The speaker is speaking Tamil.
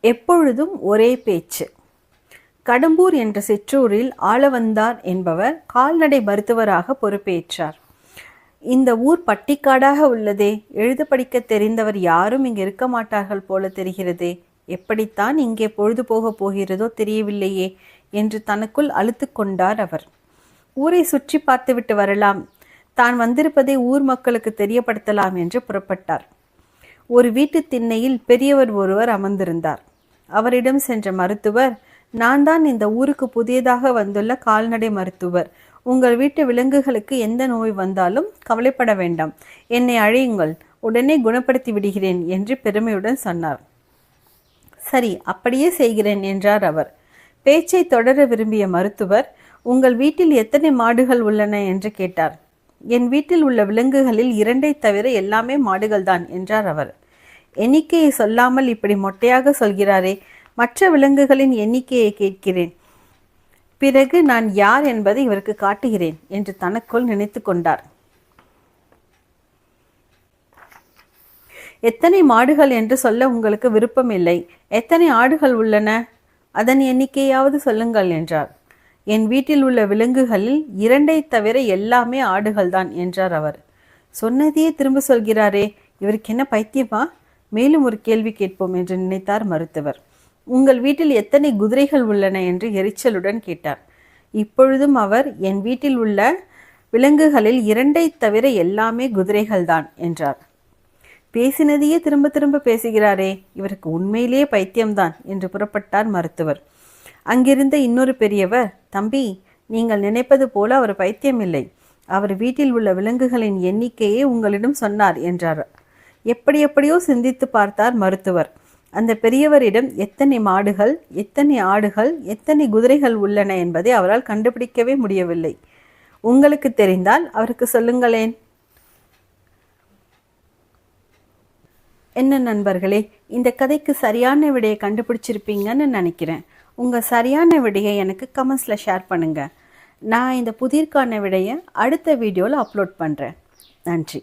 எப்பொழுதும் ஒரே பேச்சு. கடம்பூர் என்ற சிற்றூரில் ஆளவந்தார் என்பவர் கால்நடை மருத்துவராக பொறுப்பேற்றார். இந்த ஊர் பட்டிக்காடாக உள்ளதே, எழுத படிக்க தெரிந்தவர் யாரும் இங்கு இருக்க மாட்டார்கள் போல தெரிகிறதே, எப்படித்தான் இங்கே பொழுது போக போகிறதோ தெரியவில்லையே என்று தனக்குள் அழுத்து கொண்டார் அவர். ஊரை சுற்றி பார்த்துவிட்டு வரலாம், தான் வந்திருப்பதை ஊர் மக்களுக்கு தெரியப்படுத்தலாம் என்று புறப்பட்டார். ஒரு வீட்டு திண்ணையில் பெரியவர் ஒருவர் அமர்ந்திருந்தார். அவரிடம் சென்ற மருத்துவர், நான் தான் இந்த ஊருக்கு புதியதாக வந்துள்ள கால்நடை மருத்துவர். உங்கள் வீட்டு விலங்குகளுக்கு எந்த நோய் வந்தாலும் கவலைப்பட வேண்டாம், என்னை அழையுங்கள், உடனே குணப்படுத்தி விடுகிறேன் என்று பெருமையுடன் சொன்னார். சரி, அப்படியே செய்கிறேன் என்றார் அவர். பேச்சை தொடர விரும்பிய மருத்துவர், உங்கள் வீட்டில் எத்தனை மாடுகள் உள்ளன என்று கேட்டார். என் வீட்டில் உள்ள விலங்குகளில் 2ஐ தவிர எல்லாமே மாடுகள்தான் என்றார் அவர். எண்ணிக்கையை சொல்லாமல் இப்படி மொட்டையாக சொல்கிறாரே, மற்ற விலங்குகளின் எண்ணிக்கையை கேட்கிறேன், பிறகு நான் யார் என்பதை இவருக்கு காட்டுகிறேன் என்று தனக்குள் நினைத்து கொண்டார். எத்தனை மாடுகள் என்று சொல்ல உங்களுக்கு விருப்பம் இல்லை, எத்தனை ஆடுகள் உள்ளன, அதன் எண்ணிக்கையாவது சொல்லுங்கள் என்றார். என் வீட்டில் உள்ள விலங்குகளில் 2ஐ தவிர எல்லாமே ஆடுகள்தான் என்றார் அவர். சொன்னதையே திரும்ப சொல்கிறாரே, இவருக்கு என்ன பைத்தியமா? மேலும் ஒரு கேள்வி கேட்போம் என்று நினைத்தார் மருத்துவர். உங்கள் வீட்டில் எத்தனை குதிரைகள் உள்ளன என்று எரிச்சலுடன் கேட்டார். இப்பொழுதும் அவர், என் வீட்டில் உள்ள விலங்குகளில் 2ஐ தவிர எல்லாமே குதிரைகள்தான் என்றார். பேசினதையே திரும்ப திரும்ப பேசுகிறாரே, இவருக்கு உண்மையிலேயே பைத்தியம்தான் என்று புறப்பட்டார் மருத்துவர். அங்கிருந்த இன்னொரு பெரியவர், தம்பி, நீங்கள் நினைப்பது போல அவர் பைத்தியம் இல்லை, அவர் வீட்டில் உள்ள விலங்குகளின் எண்ணிக்கையை உங்களிடம் சொன்னார் என்றார். எப்படியோ சிந்தித்து பார்த்தார் மருத்துவர். அந்த பெரியவரிடம் எத்தனை மாடுகள், எத்தனை ஆடுகள், எத்தனை குதிரைகள் உள்ளன என்பதை அவரால் கண்டுபிடிக்கவே முடியவில்லை. உங்களுக்கு தெரிந்தால் அவருக்கு சொல்லுங்களேன். என்ன நண்பர்களே, இந்த கதைக்கு சரியான விடையை கண்டுபிடிச்சிருப்பீங்கன்னு நினைக்கிறேன். உங்கள் சரியான விடையை எனக்கு கமெண்ட்ஸில் ஷேர் பண்ணுங்கள். நான் இந்த புதிர்கான விடையை அடுத்த வீடியோவில் அப்லோட் பண்ணுறேன். நன்றி.